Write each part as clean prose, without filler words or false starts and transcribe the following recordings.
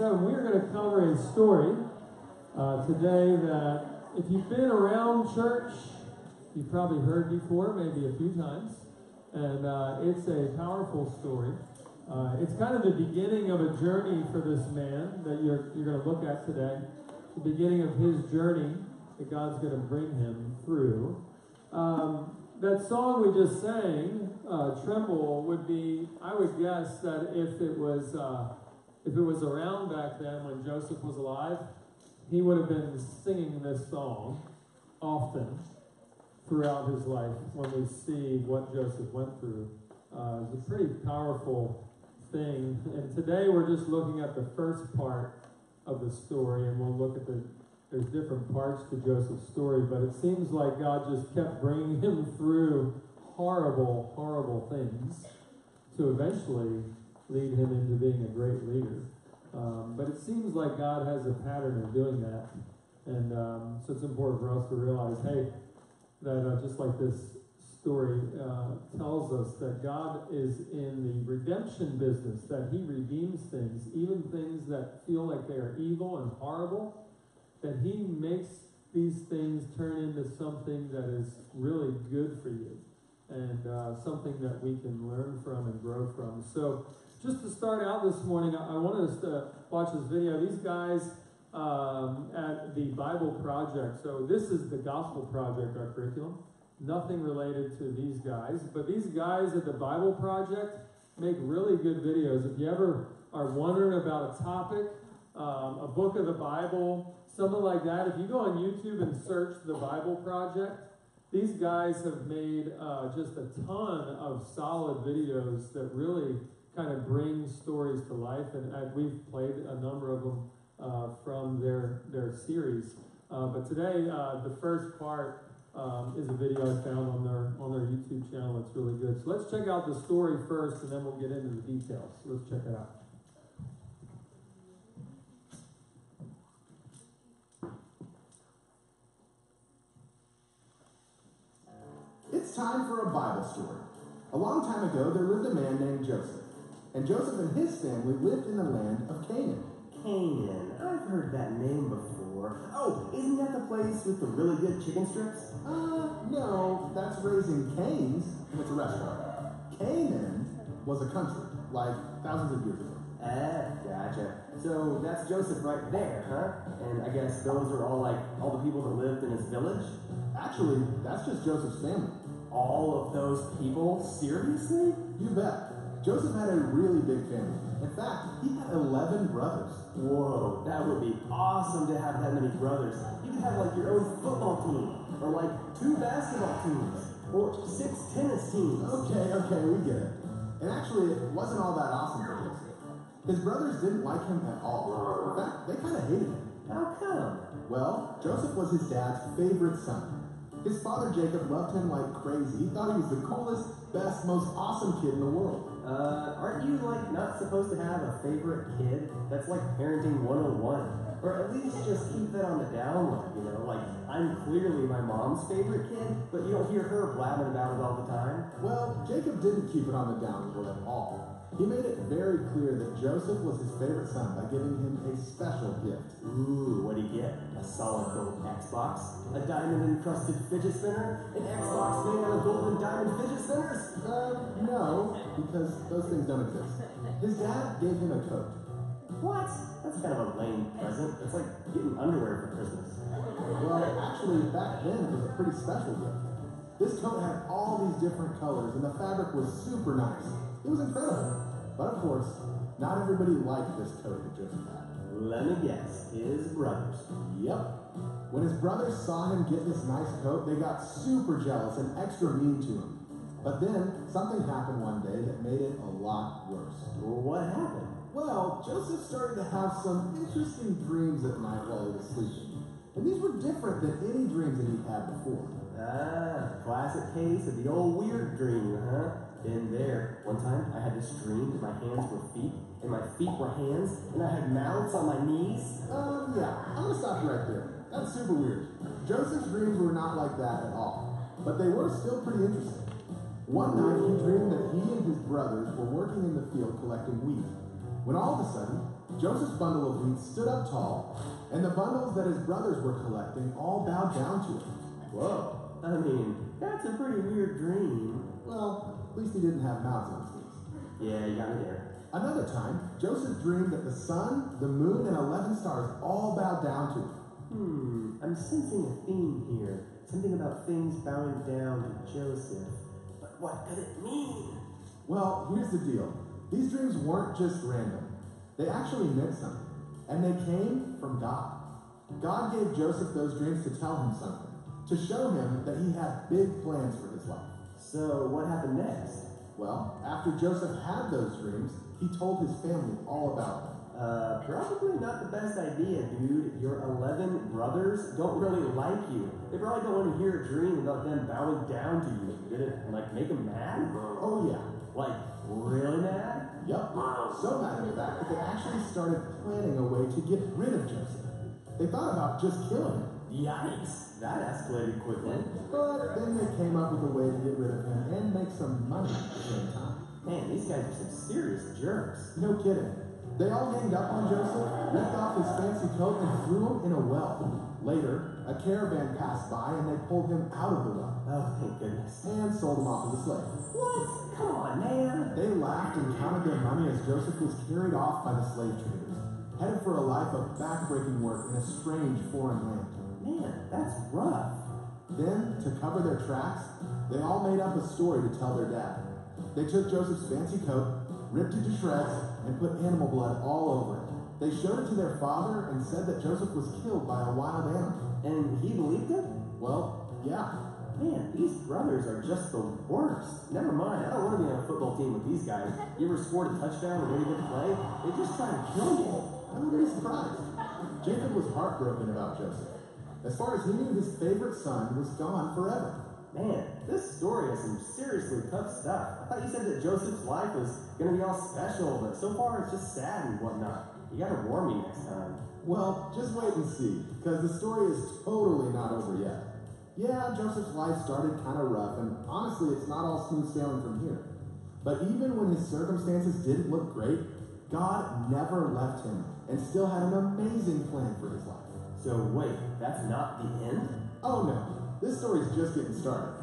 7, we are going to cover a story today that if you've been around church, you've probably heard before, maybe a few times. And it's a powerful story. It's kind of the beginning of a journey for this man that you're going to look at today. The beginning of his journey that God's going to bring him through. That song we just sang, Tremble, would be, I would guess that if it was around back then when Joseph was alive, he would have been singing this song often throughout his life when we see what Joseph went through. It's a pretty powerful thing. And today we're just looking at the first part of the story, and we'll look at there's different parts to Joseph's story, but it seems like God just kept bringing him through horrible, horrible things to eventually lead him into being a great leader. But it seems like God has a pattern of doing that. And so it's important for us to realize, hey, that just like this story tells us that God is in the redemption business, that he redeems things, even things that feel like they are evil and horrible, that he makes these things turn into something that is really good for you and something that we can learn from and grow from. So just to start out this morning, I wanted us to watch this video. These guys at the Bible Project, so this is the Gospel Project, our curriculum. Nothing related to these guys, but these guys at the Bible Project make really good videos. If you ever are wondering about a topic, a book of the Bible, something like that, if you go on YouTube and search the Bible Project, these guys have made just a ton of solid videos that really kind of bring stories to life, and we've played a number of them from their series. But today, the first part is a video I found on their YouTube channel. It's really good. So let's check out the story first, and then we'll get into the details. So let's check it out. It's time for a Bible story. A long time ago, there lived a man named Joseph. And Joseph and his family lived in the land of Canaan. Canaan. I've heard that name before. Oh, isn't that the place with the really good chicken strips? No, that's Raising Cane's, and it's a restaurant. Canaan was a country, like thousands of years ago. Gotcha. So that's Joseph right there, huh? And I guess those are all the people that lived in his village? Actually, that's just Joseph's family. All of those people? Seriously? You bet. Joseph had a really big family. In fact, he had 11 brothers. Whoa, that would be awesome to have that many brothers. You could have your own football team, or 2 basketball teams, or 6 tennis teams. Okay, we get it. And actually, it wasn't all that awesome for Joseph. His brothers didn't like him at all. In fact, they kind of hated him. How come? Well, Joseph was his dad's favorite son. His father Jacob loved him like crazy. He thought he was the coolest, best, most awesome kid in the world. Aren't you not supposed to have a favorite kid? That's like parenting 101. Or at least just keep that on the down low, I'm clearly my mom's favorite kid, but you don't hear her blabbing about it all the time. Well, Jacob didn't keep it on the down low at all. He made it very clear that Joseph was his favorite son by giving him a special gift. Ooh, what'd he get? A solid gold Xbox? A diamond-encrusted fidget spinner? An Xbox made out of gold and diamond fidget spinners? No, because those things don't exist. His dad gave him a coat. What? That's kind of a lame present. It's like getting underwear for Christmas. Well, actually, back then, it was a pretty special gift. This coat had all these different colors, and the fabric was super nice. It was incredible. But of course, not everybody liked this coat that Joseph had. Let me guess, his brothers. Yep. When his brothers saw him get this nice coat, they got super jealous and extra mean to him. But then, something happened one day that made it a lot worse. What happened? Well, Joseph started to have some interesting dreams at night while he was sleeping. And these were different than any dreams that he'd had before. Classic case of the old weird dream, huh? Been there. One time, I had this dream that my hands were feet, and my feet were hands, and I had mouths on my knees. Yeah, I'm gonna stop you right there. That's super weird. Joseph's dreams were not like that at all, but they were still pretty interesting. One night, he dreamed that he and his brothers were working in the field collecting wheat, when all of a sudden, Joseph's bundle of wheat stood up tall, and the bundles that his brothers were collecting all bowed down to him. Whoa. I mean, that's a pretty weird dream. Well, at least he didn't have mouths on his knees. Yeah, you got me there. Another time, Joseph dreamed that the sun, the moon, and 11 stars all bowed down to him. I'm sensing a theme here. Something about things bowing down to Joseph. But what could it mean? Well, here's the deal. These dreams weren't just random. They actually meant something. And they came from God. God gave Joseph those dreams to tell him something, to show him that he had big plans for his life. So, what happened next? Well, after Joseph had those dreams, he told his family all about them. Probably not the best idea, dude. Your 11 brothers don't really like you. They probably don't want to hear a dream about them bowing down to you. Did it, make them mad? Oh, yeah. Like, really mad? Yup. So mad, in fact, that they actually started planning a way to get rid of Joseph. They thought about just killing him. Yikes. That escalated quickly. But then they came up with a way to get rid of him and make some money at the same time. Man, these guys are some serious jerks. No kidding. They all ganged up on Joseph, ripped off his fancy coat, and threw him in a well. Later, a caravan passed by and they pulled him out of the well. Oh, thank goodness. And sold him off as a slave. What? Come on, man. They laughed and counted their money as Joseph was carried off by the slave traders, headed for a life of backbreaking work in a strange foreign land. Man, that's rough. Then, to cover their tracks, they all made up a story to tell their dad. They took Joseph's fancy coat, ripped it to shreds, and put animal blood all over it. They showed it to their father and said that Joseph was killed by a wild animal. And he believed it? Well, yeah. Man, these brothers are just the worst. Never mind, I don't want to be on a football team with these guys. You ever scored a touchdown or really good play? They just try to kill you. I wouldn't be surprised. Jacob was heartbroken about Joseph. As far as he knew, his favorite son was gone forever. Man, this story has some seriously tough stuff. I thought you said that Joseph's life was going to be all special, but so far it's just sad and whatnot. You got to warn me next time. Well, just wait and see, because the story is totally not over yet. Yeah, Joseph's life started kind of rough, and honestly, it's not all smooth sailing from here. But even when his circumstances didn't look great, God never left him and still had an amazing plan for his life. So wait, that's not the end? Oh no. This story's just getting started.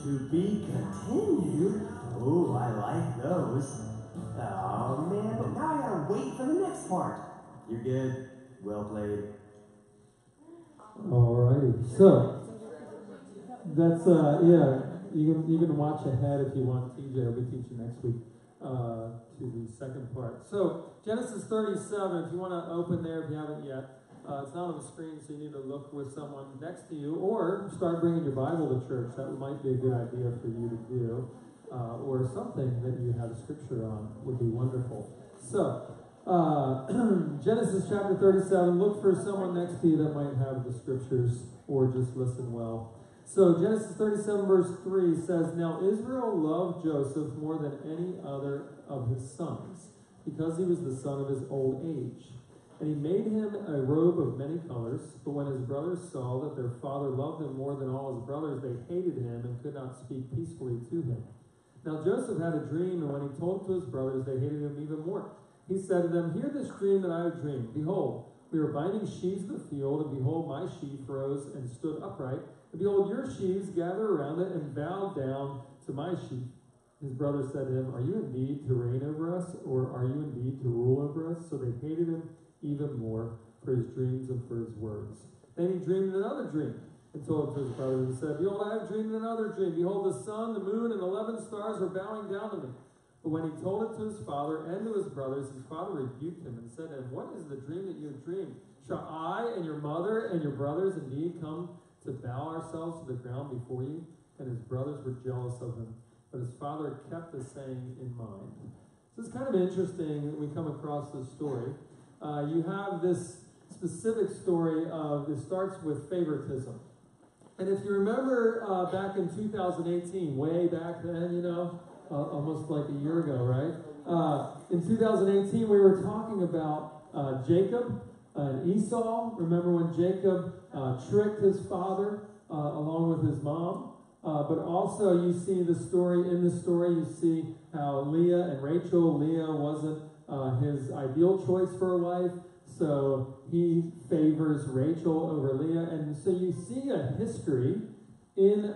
To be continued? Oh, I like those. Oh man, but now I gotta wait for the next part. You're good. Well played. Alrighty. So that's you can watch ahead if you want. TJ will be teaching next week to the second part. So Genesis 37, if you want to open there if you haven't yet. It's not on the screen, so you need to look with someone next to you, or start bringing your Bible to church. That might be a good idea for you to do, or something that you have scripture on would be wonderful. So, Genesis chapter 37. Look for someone next to you that might have the scriptures, or just listen well. So, Genesis 37 verse 3 says, "Now Israel loved Joseph more than any other of his sons, because he was the son of his old age. And he made him a robe of many colors, but when his brothers saw that their father loved him more than all his brothers, they hated him and could not speak peacefully to him. Now Joseph had a dream, and when he told it to his brothers, they hated him even more. He said to them, 'Hear this dream that I have dreamed. Behold, we were binding sheaves in the field, and behold, my sheaf rose and stood upright. And behold, your sheaves gathered around it and bowed down to my sheaf.' His brothers said to him, 'Are you indeed to reign over us, or are you indeed to rule over us?' So they hated him even more for his dreams and for his words. Then he dreamed another dream and told it to his brothers and said, 'Behold, I have dreamed another dream. Behold, the sun, the moon, and 11 stars are bowing down to me.' But when he told it to his father and to his brothers, his father rebuked him and said to him, 'What is the dream that you have dreamed? Shall I and your mother and your brothers indeed come to bow ourselves to the ground before you?' And his brothers were jealous of him. But his father kept the saying in mind." So it's kind of interesting when we come across this story. You have this specific story of, it starts with favoritism. And if you remember back in 2018, way back then, almost like a year ago, right? In 2018, we were talking about Jacob and Esau. Remember when Jacob tricked his father along with his mom? But also you see in the story, you see how Leah and Rachel, Leah wasn't his ideal choice for a wife. So he favors Rachel over Leah. And so you see a history in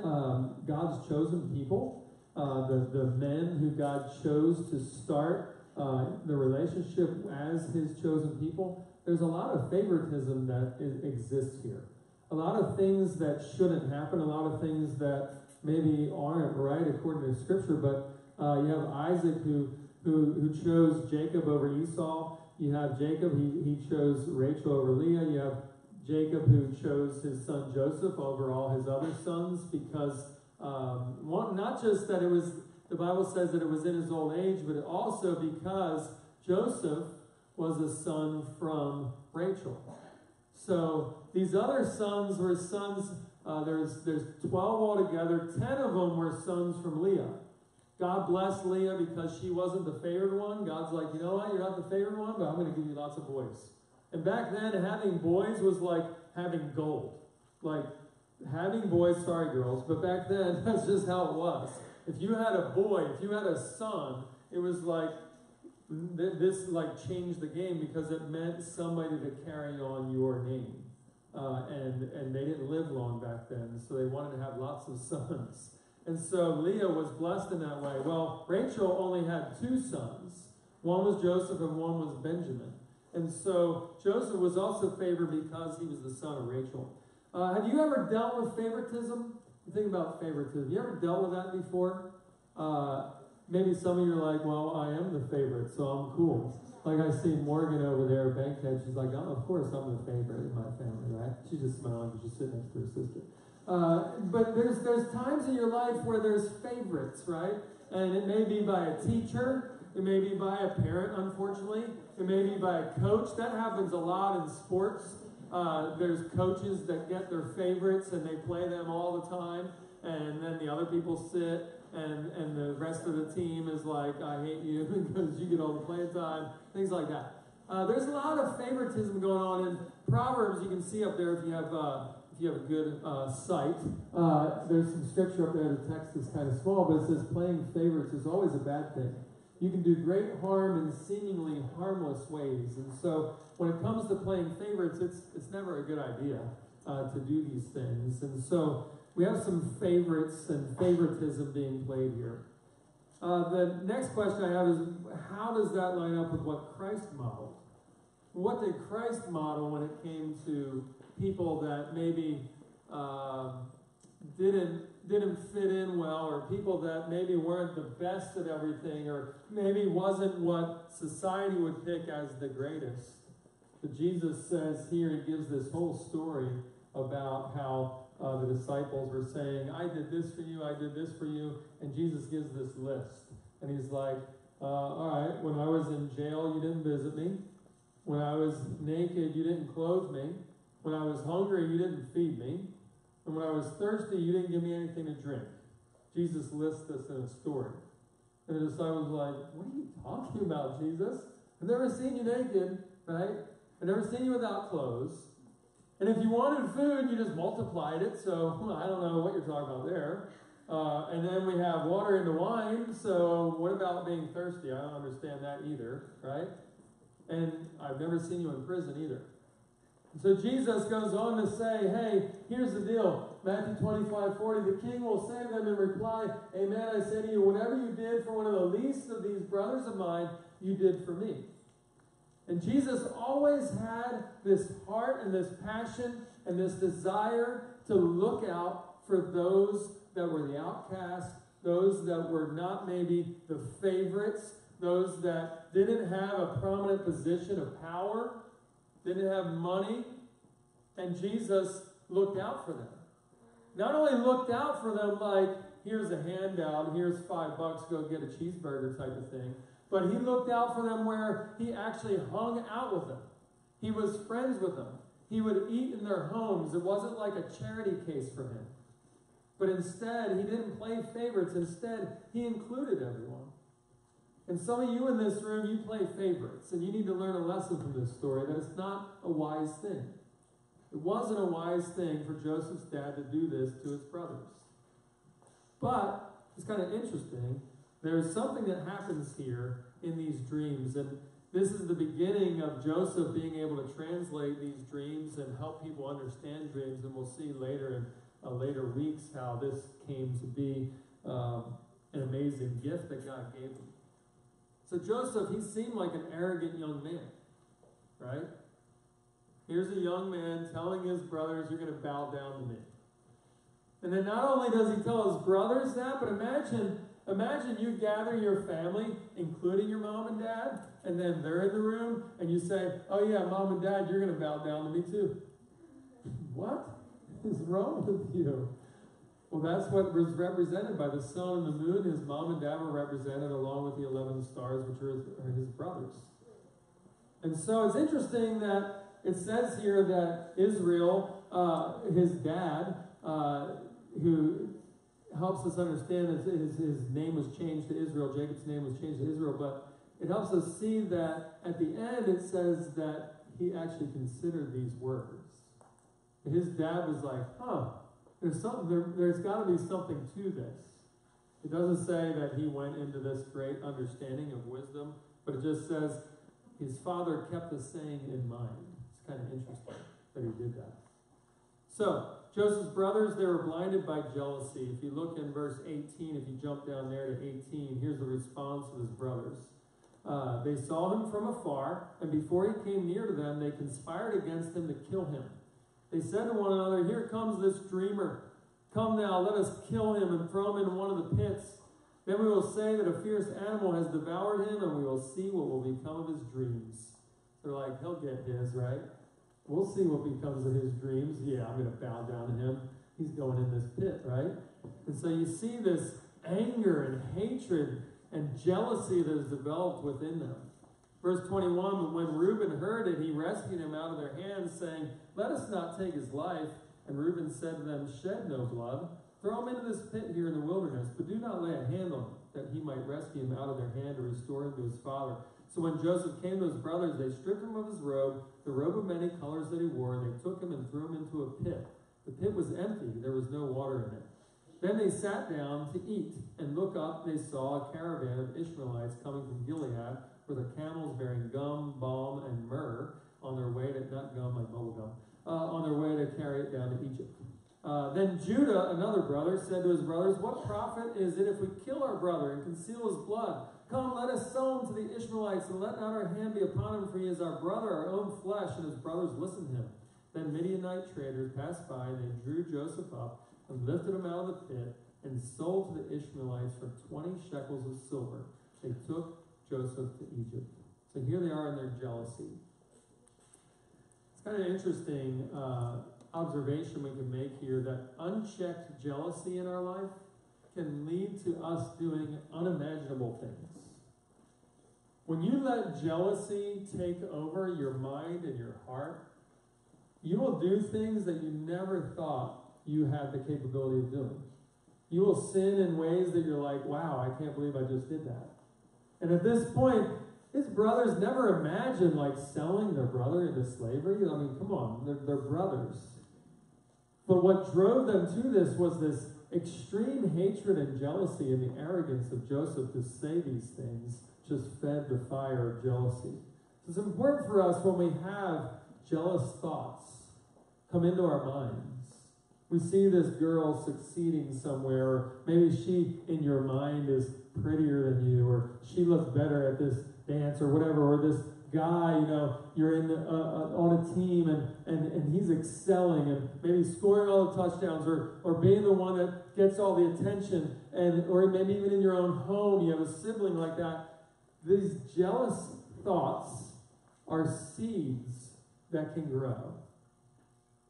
God's chosen people, the men who God chose to start the relationship as his chosen people. There's a lot of favoritism that exists here. A lot of things that shouldn't happen, a lot of things that maybe aren't right according to Scripture, but you have Isaac who chose Jacob over Esau. You have Jacob, he chose Rachel over Leah. You have Jacob who chose his son Joseph over all his other sons because, not just that it was, the Bible says that it was in his old age, but also because Joseph was a son from Rachel. So these other sons were sons, there's 12 altogether, 10 of them were sons from Leah. God blessed Leah because she wasn't the favored one. God's like, you know what, you're not the favored one, but I'm going to give you lots of boys. And back then, having boys was like having gold. Like, having boys, sorry girls, but back then, that's just how it was. If you had a boy, if you had a son, it was like, this like changed the game because it meant somebody to carry on your name. And they didn't live long back then, so they wanted to have lots of sons. And so Leah was blessed in that way. Well, Rachel only had 2 sons. One was Joseph and one was Benjamin. And so Joseph was also favored because he was the son of Rachel. Have you ever dealt with favoritism? You think about favoritism. You ever dealt with that before? Maybe some of you are like, well, I am the favorite, so I'm cool. Like I see Morgan over there, Bankhead, she's like, oh, of course I'm the favorite in my family, right? She's just smiling because she's sitting next to her sister. But there's times in your life where there's favorites, right? And it may be by a teacher, it may be by a parent, unfortunately, it may be by a coach. That happens a lot in sports. There's coaches that get their favorites and they play them all the time, and then the other people sit and the rest of the team is like, I hate you because you get all the playing time, things like that. There's a lot of favoritism going on in Proverbs. You can see up there if you have a good sight. There's some scripture up there. The text is kind of small, but it says playing favorites is always a bad thing. You can do great harm in seemingly harmless ways. And so when it comes to playing favorites, it's never a good idea to do these things. And so we have some favorites and favoritism being played here. The next question I have is, how does that line up with what Christ modeled? What did Christ model when it came to people that maybe didn't fit in well, or people that maybe weren't the best at everything, or maybe wasn't what society would pick as the greatest? But Jesus says here, he gives this whole story about how the disciples were saying, I did this for you, I did this for you, and Jesus gives this list. And he's like, all right, when I was in jail, you didn't visit me. When I was naked, you didn't clothe me. When I was hungry, you didn't feed me. And when I was thirsty, you didn't give me anything to drink. Jesus lists this in a story. And the disciples were like, what are you talking about, Jesus? I've never seen you naked, right? I've never seen you without clothes. And if you wanted food, you just multiplied it. So I don't know what you're talking about there. And then we have water into wine. So what about being thirsty? I don't understand that either, right? And I've never seen you in prison either. So Jesus goes on to say, hey, here's the deal. Matthew 25:40, the king will say to them in reply, amen, I say to you, whatever you did for one of the least of these brothers of mine, you did for me. And Jesus always had this heart and this passion and this desire to look out for those that were the outcast, those that were not maybe the favorites, those that didn't have a prominent position of power, didn't have money, and Jesus looked out for them. Not only looked out for them like, here's a handout, here's $5, go get a cheeseburger type of thing, but he looked out for them where he actually hung out with them. He was friends with them. He would eat in their homes. It wasn't like a charity case for him. But instead, he didn't play favorites. Instead, he included everyone. And some of you in this room, you play favorites, and you need to learn a lesson from this story, that it's not a wise thing. It wasn't a wise thing for Joseph's dad to do this to his brothers. But it's kind of interesting. There's something that happens here in these dreams, and this is the beginning of Joseph being able to translate these dreams and help people understand dreams. And we'll see later in later weeks how this came to be an amazing gift that God gave him. So Joseph, he seemed like an arrogant young man, right? Here's a young man telling his brothers, you're going to bow down to me. And then not only does he tell his brothers that, but imagine you gather your family, including your mom and dad, and then they're in the room, and you say, oh yeah, mom and dad, you're going to bow down to me too. What is wrong with you? Well, that's what was represented by the sun and the moon. His mom and dad were represented along with the 11 stars, which are his brothers. And so it's interesting that it says here that Israel, his dad, who helps us understand that his name was changed to Israel, Jacob's name was changed to Israel, but it helps us see that at the end it says that he actually considered these words. His dad was like, there's got to be something to this. It doesn't say that he went into this great understanding of wisdom, but it just says his father kept the saying in mind. It's kind of interesting that he did that. So, Joseph's brothers, they were blinded by jealousy. If you look in verse 18, if you jump down there to 18, here's the response of his brothers. They saw him from afar, and before he came near to them, they conspired against him to kill him. They said to one another, here comes this dreamer. Come now, let us kill him and throw him in one of the pits. Then we will say that a fierce animal has devoured him, and we will see what will become of his dreams. They're like, he'll get his, right? We'll see what becomes of his dreams. Yeah, I'm going to bow down to him. He's going in this pit, right? And so you see this anger and hatred and jealousy that is developed within them. Verse 21, but when Reuben heard it, he rescued him out of their hands, saying, let us not take his life. And Reuben said to them, shed no blood. Throw him into this pit here in the wilderness, but do not lay a hand on him, that he might rescue him out of their hand to restore him to his father. So when Joseph came to his brothers, they stripped him of his robe, the robe of many colors that he wore, and they took him and threw him into a pit. The pit was empty, there was no water in it. Then they sat down to eat, and look up, they saw a caravan of Ishmaelites coming from Gilead, with their camels bearing gum, balm, and myrrh on their way to, not gum like bubble gum, on their way to carry it down to Egypt. Then Judah, another brother, said to his brothers, what profit is it if we kill our brother and conceal his blood? Come, let us sell him to the Ishmaelites, and let not our hand be upon him, for he is our brother, our own flesh. And his brothers listened to him. Then Midianite traders passed by, and they drew Joseph up, and lifted him out of the pit, and sold to the Ishmaelites for 20 shekels of silver. They took Joseph to Egypt. So here they are in their jealousy. It's kind of an interesting observation we can make here, that unchecked jealousy in our life can lead to us doing unimaginable things. When you let jealousy take over your mind and your heart, you will do things that you never thought you had the capability of doing. You will sin in ways that you're like, wow, I can't believe I just did that. And at this point, his brothers never imagined like selling their brother into slavery. I mean, come on, they're brothers. But what drove them to this was this extreme hatred and jealousy, and the arrogance of Joseph to say these things just fed the fire of jealousy. So it's important for us when we have jealous thoughts come into our minds. We see this girl succeeding somewhere, or maybe she in your mind is prettier than you, or she looks better at this dance or whatever, or this guy, you're in on a team and he's excelling and maybe scoring all the touchdowns, or being the one that gets all the attention, or maybe even in your own home you have a sibling like that. These jealous thoughts are seeds that can grow.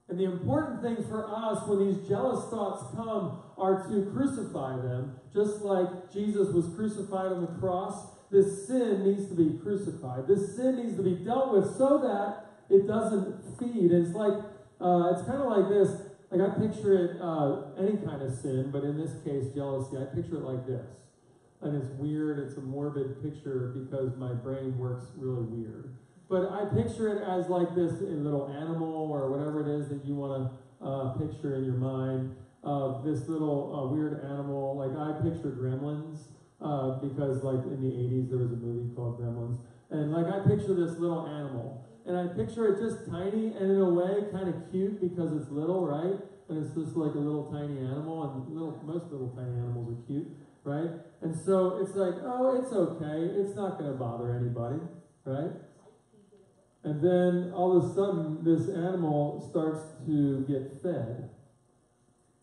And the important thing for us when these jealous thoughts come are to crucify them, just like Jesus was crucified on the cross. This sin needs to be crucified. This sin needs to be dealt with so that it doesn't feed. It's like, it's kind of like this. Like I picture it, any kind of sin, but in this case, jealousy, I picture it like this. And it's weird, it's a morbid picture because my brain works really weird. But I picture it as like this little animal or whatever it is that you want to picture in your mind. This little weird animal. Like I picture Gremlins because like in the 80s there was a movie called Gremlins. And like I picture this little animal. And I picture it just tiny and in a way kind of cute because it's little, right? And it's just like a little tiny animal, and most little tiny animals are cute, right? And so it's like, oh, it's okay. It's not going to bother anybody, right? And then all of a sudden, this animal starts to get fed.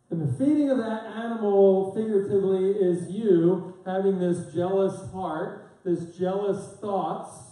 And the feeding of that animal, figuratively, is you having this jealous heart, this jealous thoughts,